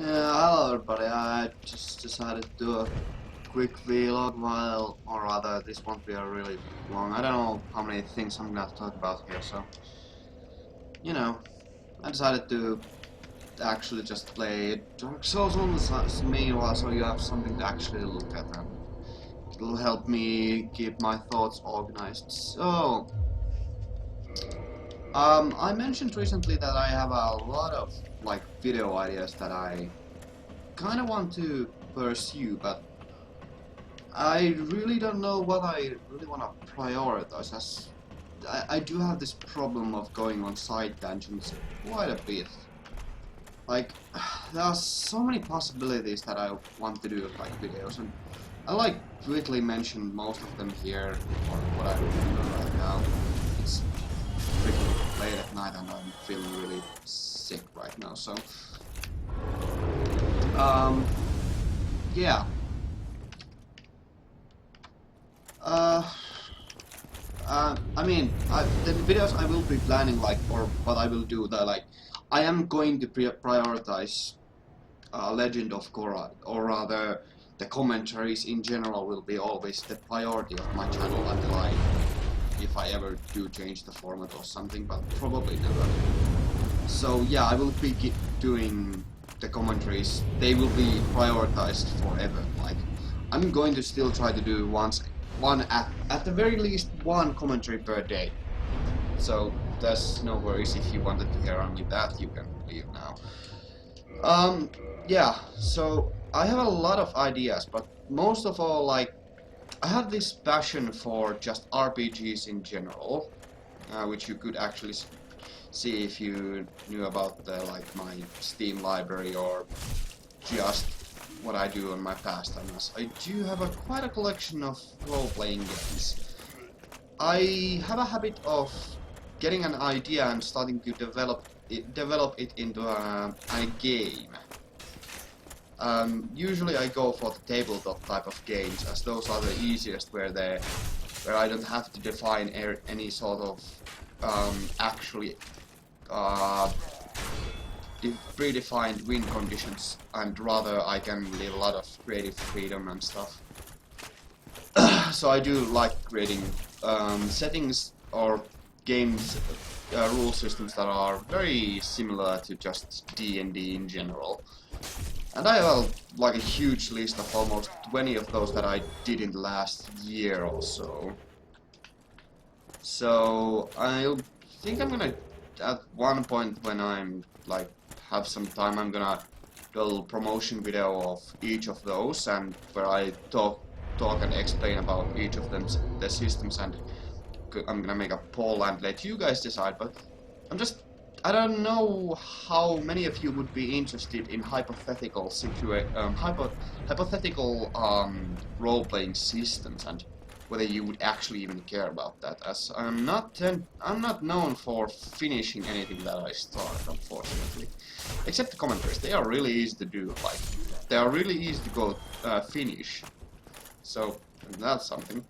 Yeah, hello everybody. I just decided to do a quick vlog or rather, this won't be a really long. I don't know how many things I'm gonna talk about here, so you know, I decided to actually just play Dark Souls on the meanwhile, so you have something to actually look at, and it'll help me keep my thoughts organized. So, I mentioned recently that I have a lot of like video ideas that I kind of want to pursue, but I really don't know what I really want to prioritize, as I do have this problem of going on side tangents quite a bit. Like, there are so many possibilities that I want to do with like videos, and I like quickly mention most of them here, or what I remember right now. It's freaking late at night and I'm feeling really sick right now, so yeah. Uh, I mean, the videos I will be planning, like, or what I will do, that like, I am going to prioritize Legend of Korra, or rather, the commentaries in general will be always the priority of my channel until if I ever do change the format or something, but probably never. So yeah, I will be doing the commentaries. They will be prioritized forever. Like, I'm going to still try to do at the very least one commentary per day. So there's no worries. If you wanted to hear only that, you can leave now. Yeah, so I have a lot of ideas, but most of all, like, I have this passion for just RPGs in general, which you could actually see if you knew about like my Steam library or just what I do on my pastimes. I do have quite a collection of role-playing games. I have a habit of getting an idea and starting to develop it into a game. Usually I go for the tabletop type of games, as those are the easiest, where I don't have to define any sort of actually predefined win conditions, and rather I can leave a lot of creative freedom and stuff. So I do like creating settings or games rule systems that are very similar to just D&D in general. And I have like a huge list of almost 20 of those that I did in the last year or so. So I think I'm gonna, at one point when I'm like have some time, I'm gonna do a little promotion video of each of those, and where I talk and explain about each of them, the systems, and I'm gonna make a poll and let you guys decide. But I don't know how many of you would be interested in hypothetical role-playing systems, and whether you would actually even care about that, as I'm not known for finishing anything that I start, unfortunately. Except the commentaries, they are really easy to do, like, they are really easy to go finish. So, that's something.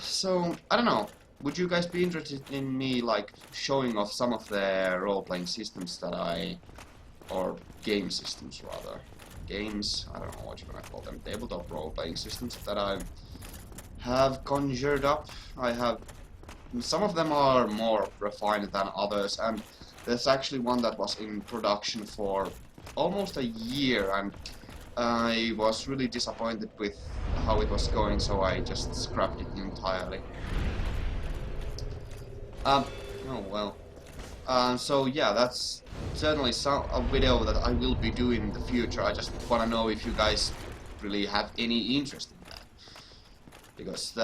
So, I don't know. Would you guys be interested in me, like, showing off some of the role-playing systems that or game systems, rather. Games, I don't know what you're gonna call them, tabletop role-playing systems that I have conjured up. Some of them are more refined than others, and there's actually one that was in production for almost a year, and I was really disappointed with how it was going, so I just scrapped it entirely. Oh well. So yeah, that's certainly a video that I will be doing in the future. I just want to know if you guys really have any interest in that, because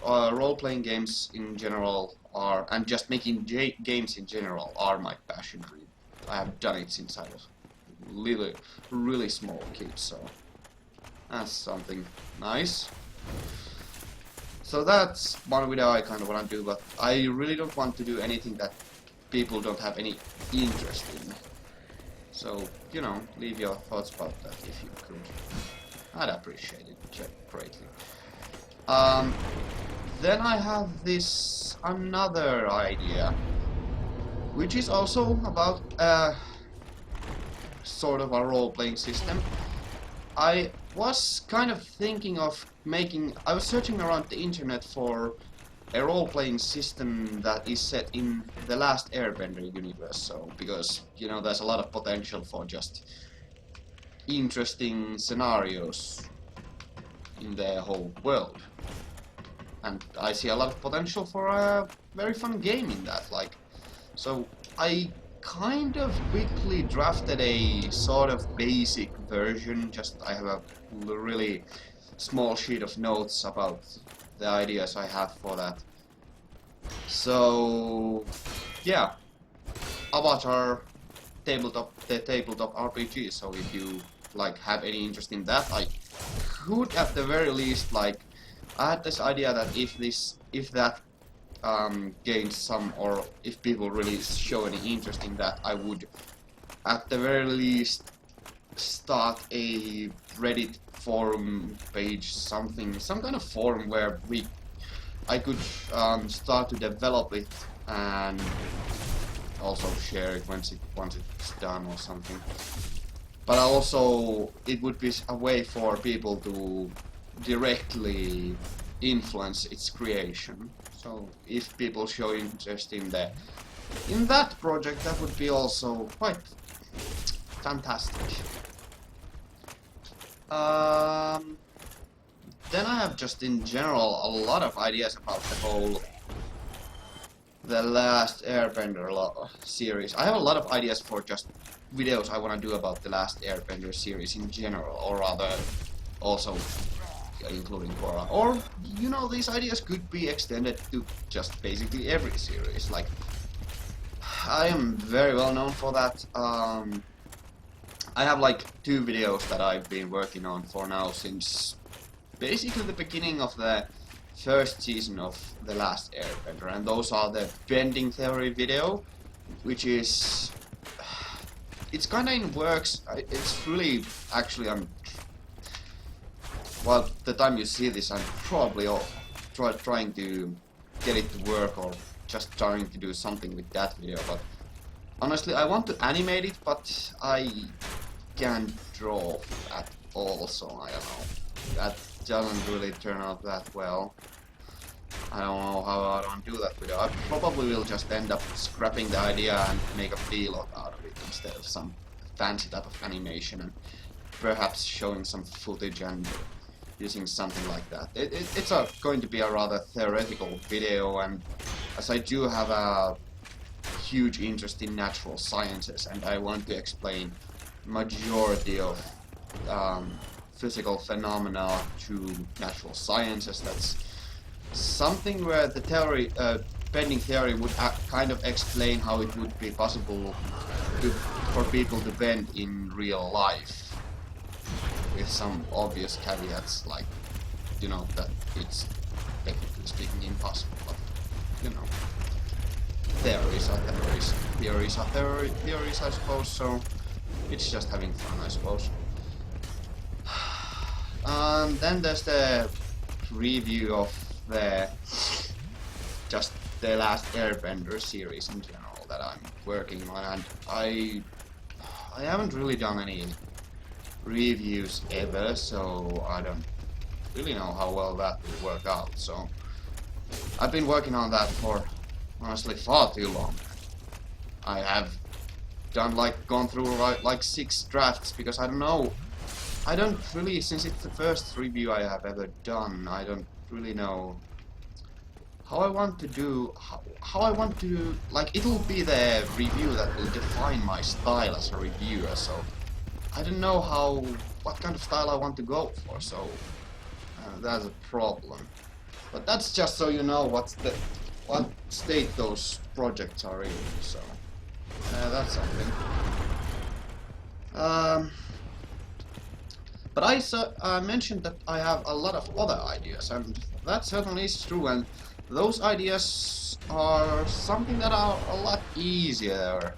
role-playing games in general are, and just making games in general, are my passion. I have done it since I was really small kid, so that's something nice. So that's one video I kind of want to do, but I really don't want to do anything that people don't have any interest in. So, you know, leave your thoughts about that if you could. I'd appreciate it greatly. Then I have another idea, which is also about sort of a role-playing system. I was kind of thinking of making... I was searching around the internet for a role-playing system that is set in the Last Airbender universe, so because, you know, there's a lot of potential for just interesting scenarios in the whole world. And I see a lot of potential for a very fun game in that, like, so I kind of quickly drafted a sort of basic version. Just I have a really small sheet of notes about the ideas I have for that. So yeah, Avatar the tabletop RPG. So if you like have any interest in that, I could at the very least, like, I had this idea that if that gains some, or if people really show any interest in that, I would at the very least start a Reddit forum page, some kind of forum where I could start to develop it and also share it once it's done or something. But also it would be a way for people to directly influence its creation. So if people show interest in that project, that would be also quite fantastic. Then I have just in general a lot of ideas about the Last Airbender series. I have a lot of ideas for just videos I want to do about the Last Airbender series in general, or rather also including Korra. Or, you know, these ideas could be extended to just basically every series. Like, I am very well known for that. I have like 2 videos that I've been working on for now since basically the beginning of the first season of The Last Airbender, and those are the bending theory video, which is... it's kinda in works. It's really actually well, the time you see this, I'm probably trying to get it to work, or just trying to do something with that video, but honestly I want to animate it, but I can't draw at all, so I don't know. That doesn't really turn out that well. I don't know how I don't do that video. I probably will just end up scrapping the idea and make a vlog out of it instead of some fancy type of animation, and perhaps showing some footage and using something like that. It's going to be a rather theoretical video, and as I do have a huge interest in natural sciences, and I want to explain majority of physical phenomena to natural sciences, that's something where the theory, bending theory would kind of explain how it would be possible for people to bend in real life, with some obvious caveats, like, you know, that it's technically speaking impossible, but, you know, theories are theories, theories are theories, I suppose, so it's just having fun, I suppose. Then there's the review of just the Last Airbender series in general that I'm working on, and I haven't really done any reviews ever, so I don't really know how well that will work out. So I've been working on that for honestly far too long. I have gone through like 6 drafts, because I don't really, since it's the first review I have ever done, I don't really know how I want to do, how I want to, like, it'll be the review that will define my style as a reviewer, so I don't know what kind of style I want to go for, so that's a problem. But that's just so you know what state those projects are in, so that's something. But I mentioned that I have a lot of other ideas, and that certainly is true, and those ideas are something that are a lot easier,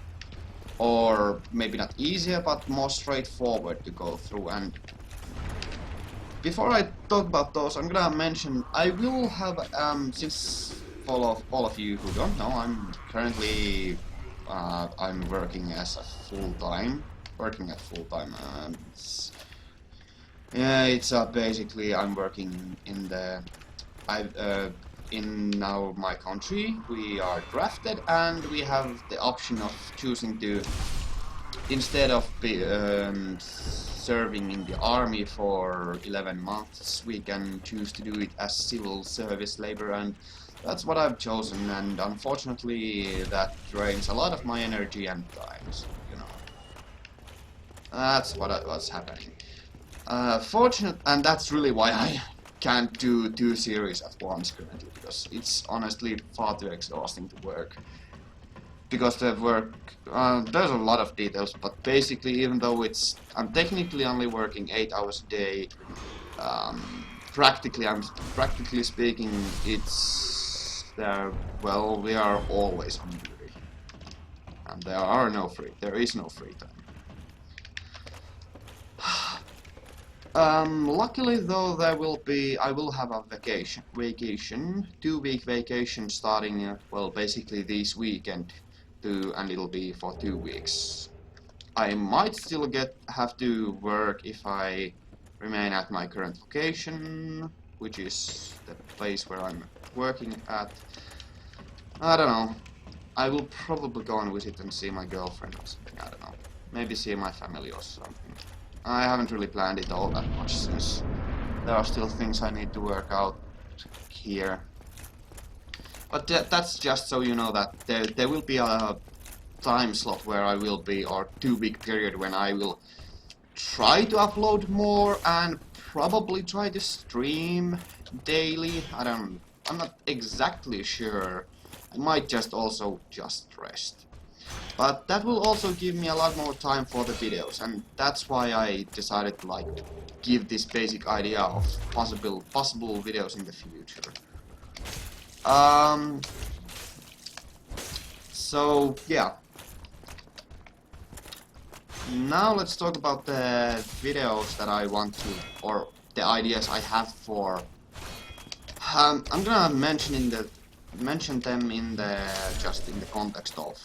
or maybe not easier, but more straightforward to go through. And before I talk about those, I'm gonna mention I will have, since all of you who don't know, I'm currently I'm working as a full-time working at full time. It's basically I'm working in the in now my country. We are drafted, and we have the option of choosing to, instead of serving in the army for 11 months, we can choose to do it as civil service labor, and that's what I've chosen. And unfortunately, that drains a lot of my energy and time. So, you know, that's what's happening. Fortunate, and that's really why I can't do 2 series at once currently, because it's honestly far too exhausting to work. Because the work, there's a lot of details, but basically, even though I'm technically only working 8 hours a day, practically speaking, it's there. Well, we are always on duty, and there is no free time. Luckily though, I will have a vacation, 2-week vacation starting, well, basically this weekend, and it'll be for 2 weeks. I might still have to work if I remain at my current location, which is the place where I'm working at. I don't know. I will probably go and visit and see my girlfriend or something, I don't know. Maybe see my family or something. I haven't really planned it all that much, since there are still things I need to work out here. But that's just so you know that there will be a time slot where I will be, or 2-week period when I will try to upload more and probably try to stream daily. I'm not exactly sure. I might also just rest. But that will also give me a lot more time for the videos, and that's why I decided to give this basic idea of possible videos in the future. So yeah. Now let's talk about the videos that I want to, or the ideas I have for. I'm gonna mention them in the context of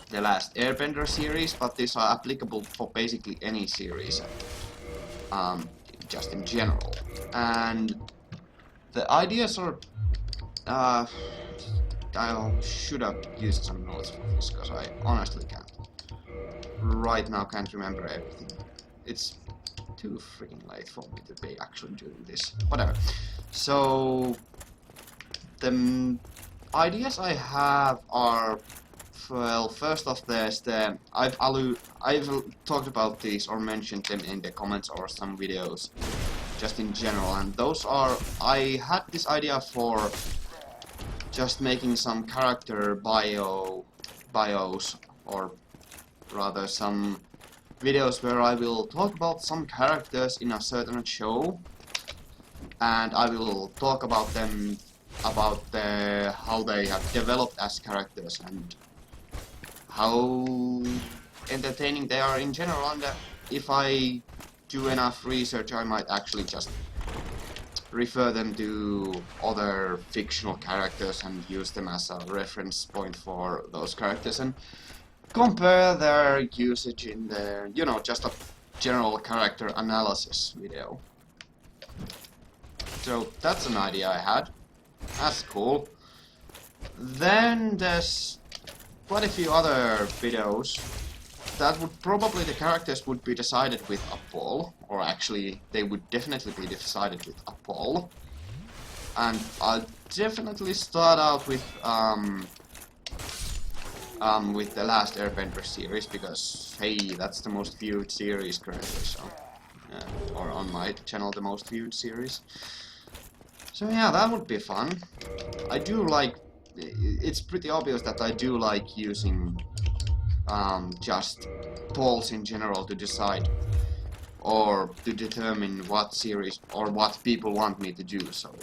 the last Airbender series, but these are applicable for basically any series, just in general. And the ideas are, I should have used some notes for this, because I honestly right now can't remember everything. It's too freaking late for me to be actually doing this. Whatever. So the ideas I have are, well, first off, there's I've talked about these or mentioned them in the comments or some videos, just in general, and those are, I had this idea for just making some character bios, or rather some videos where I will talk about some characters in a certain show, and I will talk about them, about how they have developed as characters and how entertaining they are in general. And if I do enough research, I might actually just refer them to other fictional characters and use them as a reference point for those characters and compare their usage in the, just a general character analysis video. So that's an idea I had. That's cool. Then there's quite a few other videos that would probably, the characters would be decided with a poll, or actually they would definitely be decided with a poll. And I'll definitely start out with the last Airbender series, because hey, that's the most viewed series currently, so or on my channel the most viewed series. So yeah, that would be fun. I do like, it's pretty obvious that I do like using just polls in general to decide or to determine what series or what people want me to do, so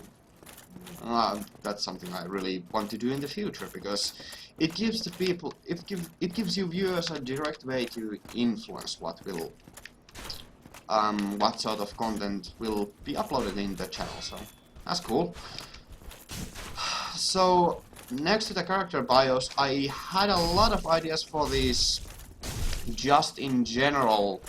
that's something I really want to do in the future, because it gives the people, it gives you viewers a direct way to influence what sort of content will be uploaded in the channel, so that's cool. So next to the character bios, I had a lot of ideas for these just in general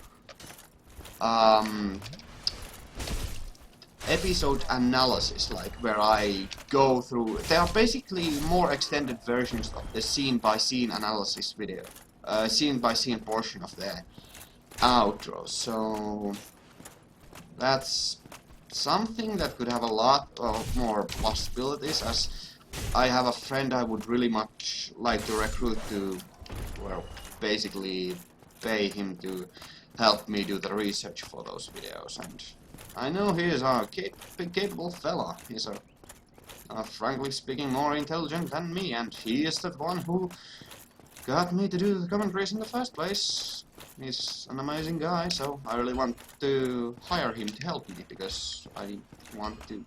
episode analysis, like where I go through. They are basically more extended versions of the scene-by-scene analysis video, scene-by-scene portion of the outro. So that's something that could have a lot of more possibilities, as I have a friend I would really much like to recruit to, well, basically pay him to help me do the research for those videos, and I know he is a capable fella. He's frankly speaking, more intelligent than me, and he is the one who got me to do the commentaries in the first place. He's an amazing guy, so I really want to hire him to help me, because I want to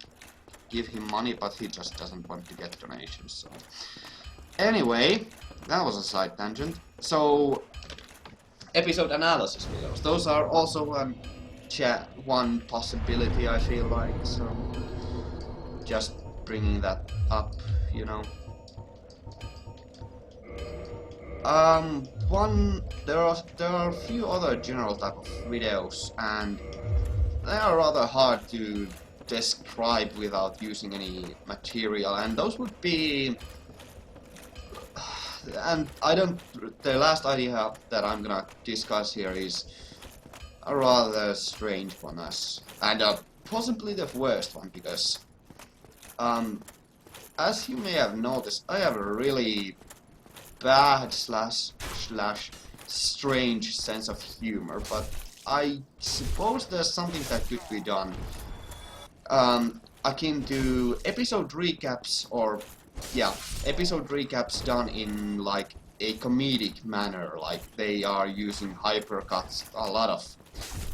give him money, but he just doesn't want to get donations, so... Anyway, that was a side tangent. So, episode analysis videos, those are also one possibility, I feel like, so just bringing that up, you know. There are a few other general type of videos, and they are rather hard to describe without using any material, and those would be, and the last idea that I'm gonna discuss here is a rather strange one, and possibly the worst one, because as you may have noticed, I have a really bad slash strange sense of humor, but I suppose there's something that could be done akin to episode recaps, or episode recaps done in like a comedic manner, like they are using hypercuts, a lot of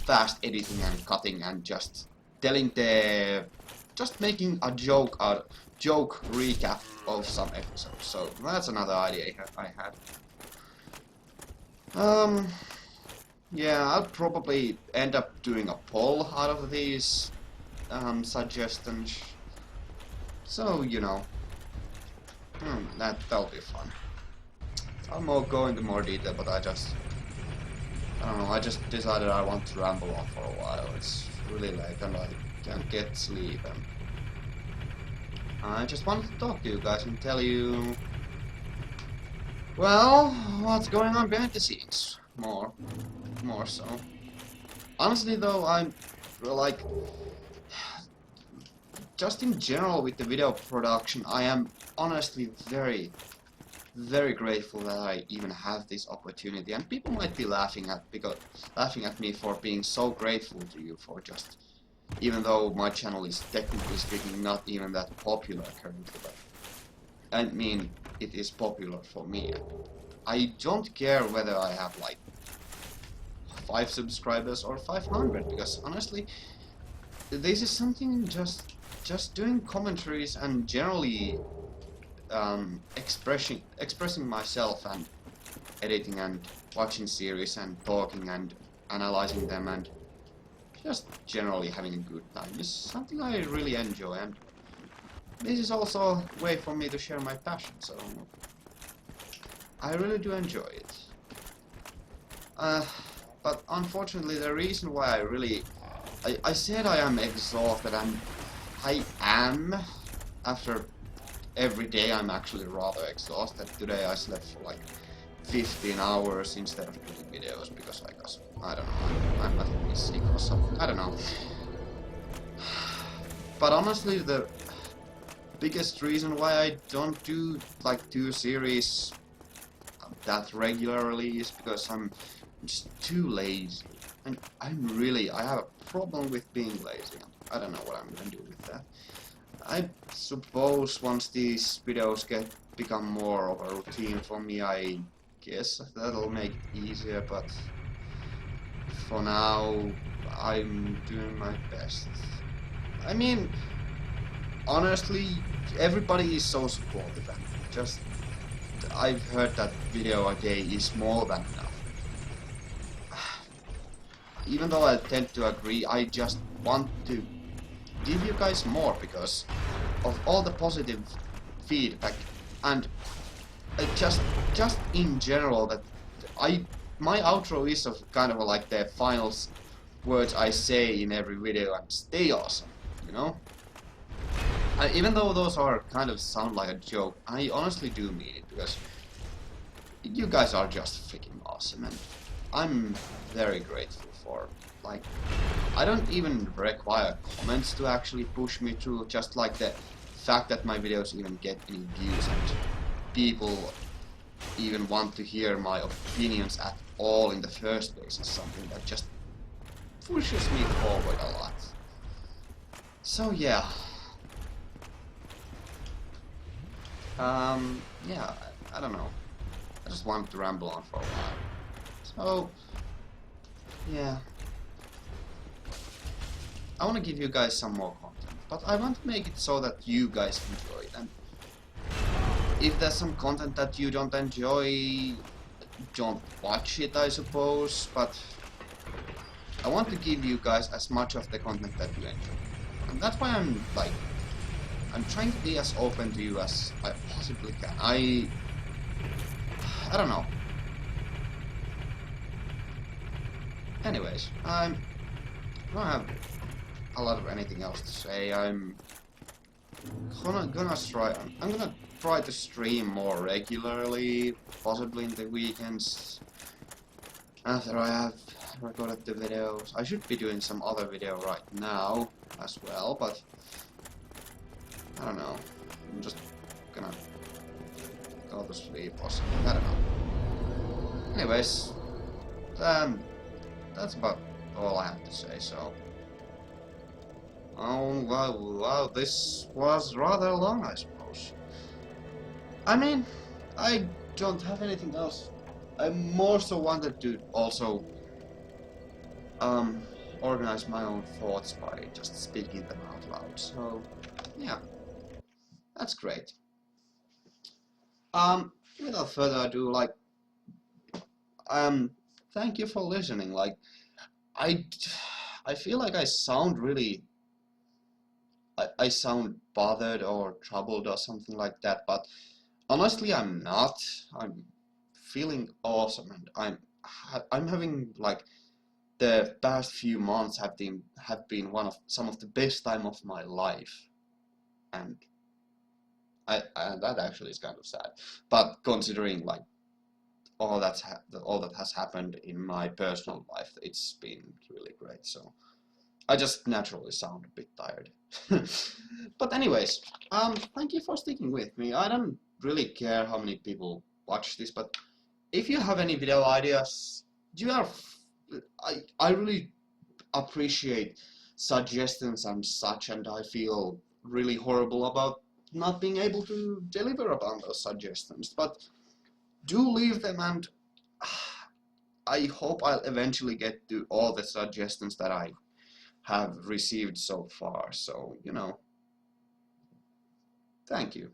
fast editing and cutting, and just making a joke recap of some episodes. So that's another idea I had. Yeah, I'll probably end up doing a poll out of these suggestions. So, you know, that'll be fun. I'll go into more detail, but I don't know, I just decided I want to ramble on for a while. It's really late and I can't get sleep, and I just wanted to talk to you guys and tell you, well, what's going on behind the scenes. More so. Honestly though, I'm like, just in general with the video production, I am honestly very, very grateful that I even have this opportunity. And people might be laughing at me for being so grateful to you for just, even though my channel is technically speaking not even that popular currently, but I mean, it is popular for me. I don't care whether I have like 5 subscribers or 500, because honestly, this is something just doing commentaries and generally expressing myself and editing and watching series and talking and analyzing them and just generally having a good time is something I really enjoy, and this is also a way for me to share my passion, so I really do enjoy it. But unfortunately, the reason why I said I am exhausted, and I am. After every day I'm actually rather exhausted. Today I slept for like 15 hours instead of doing videos because I don't know, I'm not really sick or something, I don't know. But honestly, the biggest reason why I don't do like 2 series that regularly is because I'm just too lazy. And I have a problem with being lazy. I don't know what I'm gonna do with that. I suppose once these videos become more of a routine for me, I guess that'll make it easier, but for now I'm doing my best. I mean, honestly, everybody is so supportive, and just I've heard that video a day is more than enough. Even though I tend to agree, I just want to give you guys more because of all the positive feedback, and just in general that my outro is of kind of like the final words I say in every video, and stay awesome, you know? Even though those are kind of sound like a joke, I honestly do mean it, because you guys are just freaking awesome, and I'm very grateful for, like, I don't even require comments to actually push me through, just like the fact that my videos even get any views and people even want to hear my opinions at all in the first place is something that just pushes me forward a lot. So yeah. Yeah, I don't know. I just wanted to ramble on for a while. So, yeah. I want to give you guys some more content, but I want to make it so that you guys enjoy it. And if there's some content that you don't enjoy, don't watch it, I suppose. But I want to give you guys as much of the content that you enjoy, and that's why I'm trying to be as open to you as I possibly can. I don't know. Anyways, I don't have a lot of anything else to say. I'm gonna try to stream more regularly, possibly in the weekends, after I have recorded the videos. I should be doing some other video right now as well, but I don't know. I'm just gonna go to sleep or something. I don't know. Anyways, that's about all I have to say. So, oh wow, this was rather long, I suppose. I mean, I don't have anything else. I more so wanted to also organize my own thoughts by just speaking them out loud. So, yeah, that's great. Without further ado, like, thank you for listening. Like, I feel like I sound really, I sound bothered or troubled or something like that, but honestly, I'm not. I'm feeling awesome, and I'm having, like, the past few months have been some of the best time of my life, and that actually is kind of sad. But considering, like, all that has happened in my personal life, it's been really great. So I just naturally sound a bit tired. But anyways, thank you for sticking with me. I don't really care how many people watch this, but if you have any video ideas, I really appreciate suggestions and such, and I feel really horrible about not being able to deliver upon those suggestions. But do leave them, and I hope I'll eventually get to all the suggestions that I have received so far. So, you know, thank you.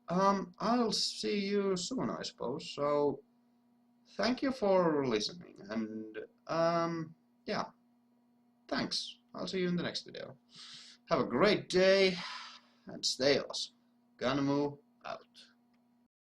I'll see you soon, I suppose. So, thank you for listening, and yeah, thanks. I'll see you in the next video. Have a great day, and stay awesome. Gonna move out.